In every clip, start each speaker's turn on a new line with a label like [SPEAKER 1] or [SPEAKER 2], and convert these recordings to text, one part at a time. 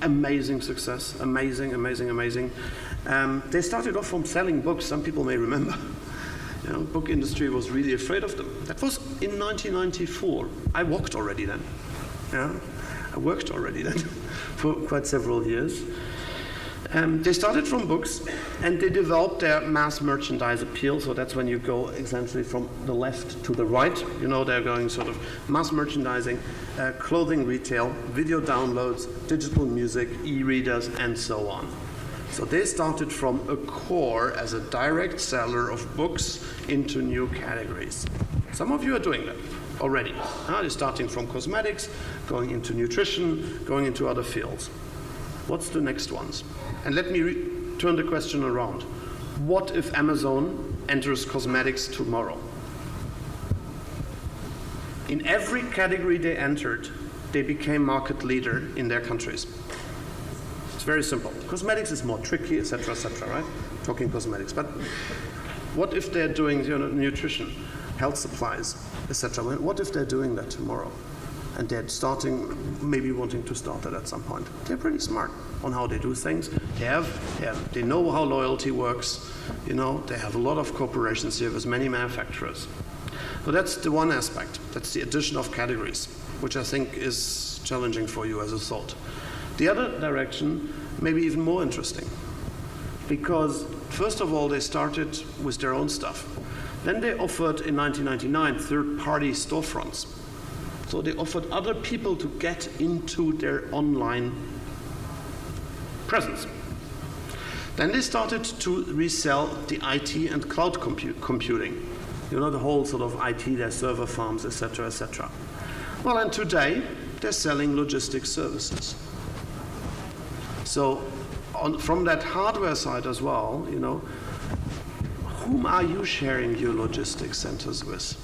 [SPEAKER 1] Amazing success, amazing. They started off from selling books, some people may remember. You know, book industry was really afraid of them. That was in 1994. I worked already then. For quite several years. They started from books, and they developed their mass merchandise appeal. So that's when you go essentially from the left to the right. You know, they're going sort of mass merchandising, clothing retail, video downloads, digital music, e-readers, and so on. So they started from a core as a direct seller of books into new categories. Some of you are doing that already. They're starting from cosmetics, going into nutrition, going into other fields. What's the next ones? And let me turn the question around. What if Amazon enters cosmetics tomorrow? In every category they entered, they became market leader in their countries. It's very simple. Cosmetics is more tricky, etc., right? Talking cosmetics. But what if they're doing nutrition, health supplies, etc.? What if they're doing that tomorrow? And they're maybe wanting to start that at some point. They're pretty smart on how they do things. They know how loyalty works. You know, they have a lot of corporations here with many manufacturers. So that's the one aspect. That's the addition of categories, which I think is challenging for you as a thought. The other direction may be even more interesting, because first of all, they started with their own stuff. Then they offered in 1999 third-party storefronts. So they offered other people to get into their online presence. Then they started to resell the IT and cloud computing. You know, the whole sort of IT, their server farms, etc., etc. Well, and today, they're selling logistics services. So from that hardware side as well, you know, whom are you sharing your logistics centers with?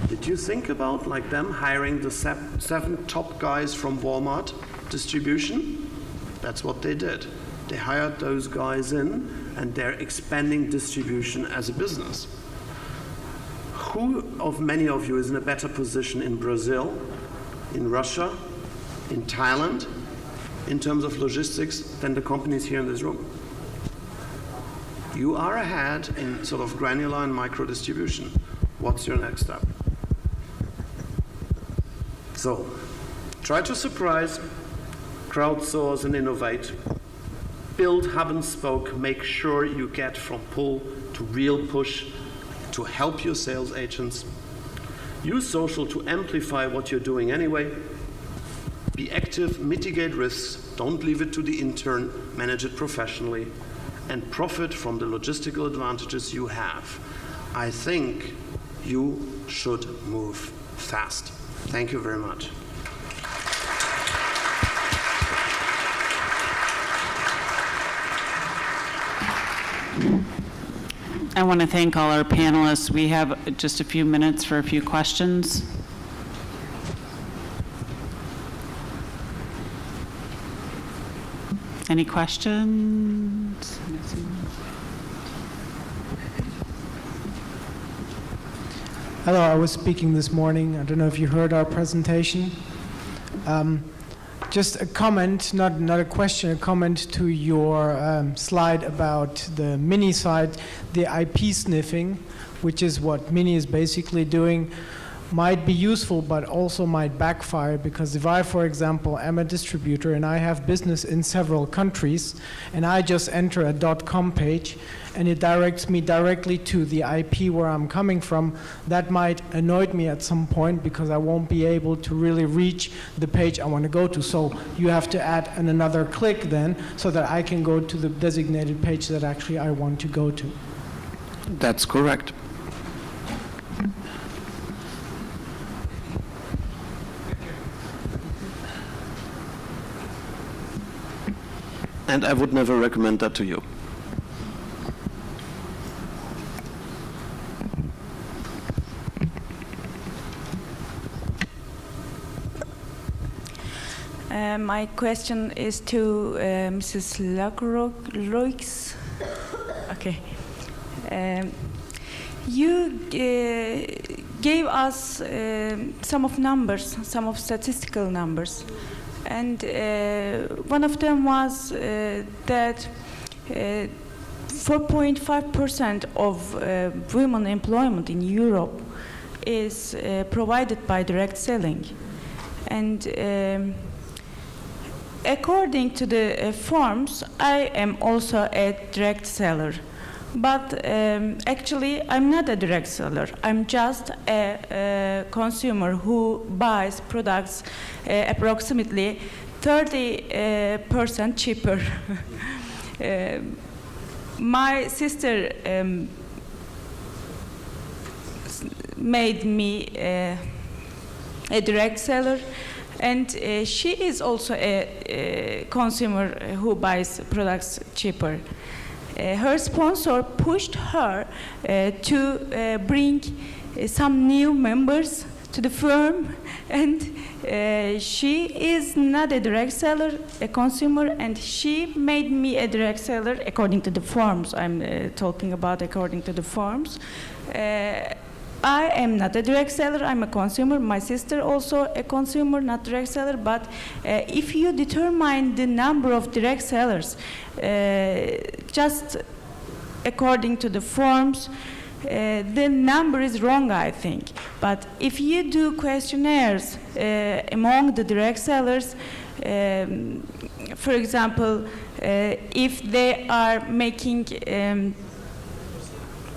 [SPEAKER 1] Did you think about, like them, hiring the 7 top guys from Walmart distribution? That's what they did. They hired those guys in, and they're expanding distribution as a business. Who of many of you is in a better position in Brazil, in Russia, in Thailand, in terms of logistics than the companies here in this room? You are ahead in sort of granular and micro distribution. What's your next step? So, try to surprise, crowdsource and innovate, build hub and spoke, make sure you get from pull to real push to help your sales agents. Use social to amplify what you're doing anyway. Be active, mitigate risks, don't leave it to the intern, manage it professionally, and profit from the logistical advantages you have. I think you should move fast. Thank you very much.
[SPEAKER 2] I want to thank all our panelists. We have just a few minutes for a few questions. Any questions?
[SPEAKER 3] Hello, I was speaking this morning. I don't know if you heard our presentation. Just a comment, not a question, a comment to your slide about the Mini side, the IP sniffing, which is what Mini is basically doing, might be useful, but also might backfire, because if I, for example, am a distributor and I have business in several countries, and I just enter a .com page, and it directs me directly to the IP where I'm coming from, that might annoy me at some point, because I won't be able to really reach the page I want to go to. So you have to add another click then, so that I can go to the designated page that actually I want to go to.
[SPEAKER 1] That's correct. And I would never recommend that to you.
[SPEAKER 4] My question is to Mrs. Lagroix. Okay. You gave us some of statistical numbers. And one of them was that 4.5% of women employment in Europe is provided by direct selling. And according to the forms, I am also a direct seller. But actually, I'm not a direct seller. I'm just a consumer who buys products approximately 30% cheaper. My sister made me a direct seller, and she is also a consumer who buys products cheaper. Her sponsor pushed her to bring some new members to the firm, and she is not a direct seller, a consumer, and she made me a direct seller according to the forms. I'm talking about according to the forms. I am not a direct seller, I'm a consumer. My sister also a consumer, not direct seller. But if you determine the number of direct sellers just according to the forms, the number is wrong, I think. But if you do questionnaires among the direct sellers, for example, if they are making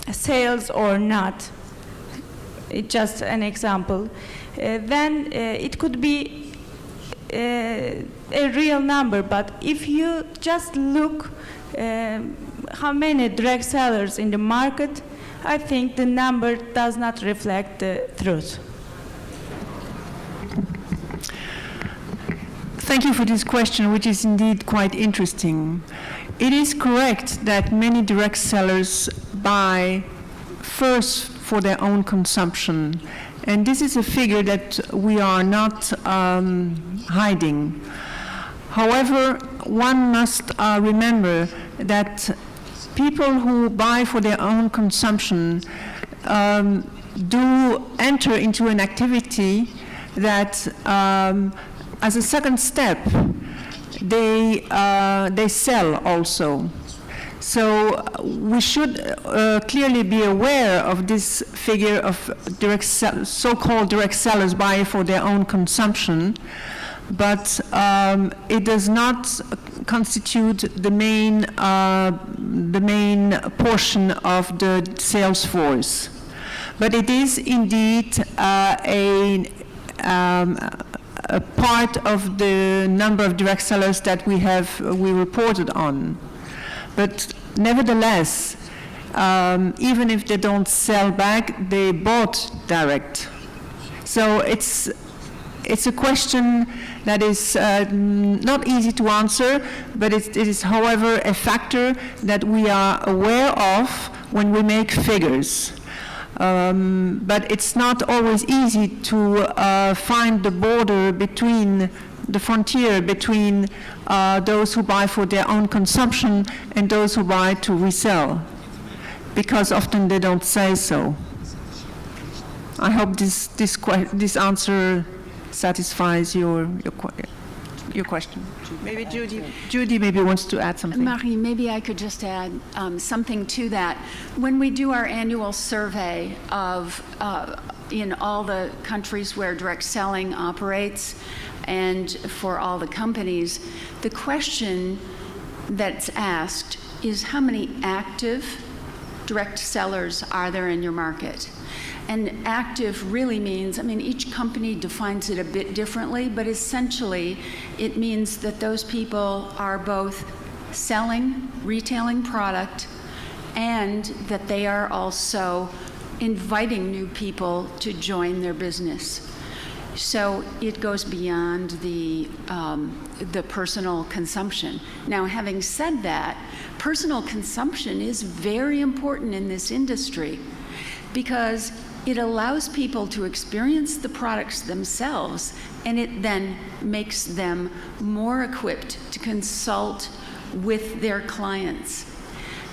[SPEAKER 4] sales or not, just an example, then it could be a real number. But if you just look how many direct sellers in the market, I think the number does not reflect the truth.
[SPEAKER 5] Thank you for this question, which is indeed quite interesting. It is correct that many direct sellers buy first for their own consumption, and this is a figure that we are not hiding. However, one must remember that people who buy for their own consumption do enter into an activity that, as a second step, they sell also. So we should clearly be aware of this figure of so-called direct sellers buy for their own consumption, but it does not constitute the main portion of the sales force. But it is indeed a part of the number of direct sellers that we reported on. But nevertheless, even if they don't sell back, they bought direct. So it's a question that is not easy to answer, but it is, however, a factor that we are aware of when we make figures. But it's not always easy to find the border between the frontier between those who buy for their own consumption and those who buy to resell, because often they don't say so. I hope this answer satisfies your question. Maybe Judy maybe wants to add something.
[SPEAKER 6] Marie, maybe I could just add something to that. When we do our annual survey of in all the countries where direct selling operates, and for all the companies, the question that's asked is how many active direct sellers are there in your market? And active really means, each company defines it a bit differently, but essentially it means that those people are both selling, retailing product, and that they are also inviting new people to join their business. So it goes beyond the personal consumption. Now, having said that, personal consumption is very important in this industry because it allows people to experience the products themselves, and it then makes them more equipped to consult with their clients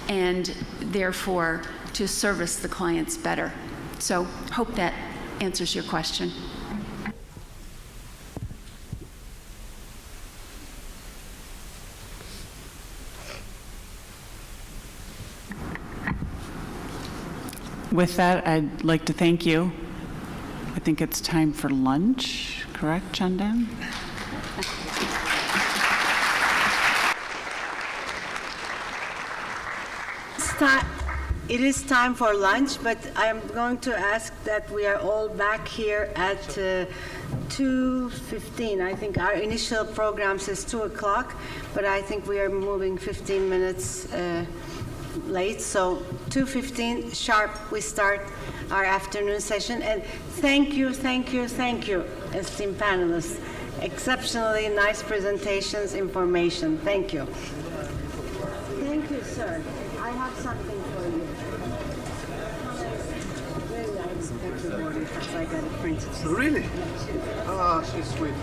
[SPEAKER 6] and therefore to service the clients better. So hope that answers your question.
[SPEAKER 2] With that, I'd like to thank you. I think it's time for lunch, correct, Chandan?
[SPEAKER 7] It is time for lunch, but I'm going to ask that we are all back here at 2:15. I think our initial program says 2 o'clock, but I think we are moving 15 minutes late. So 2:15 sharp, we start our afternoon session. And thank you, esteemed panelists. Exceptionally nice presentations, information. Thank you. Thank you, sir. I have something for you. Very nice. Thank you, Morty, because I got it printed.
[SPEAKER 1] Really? Ah, she's sweet.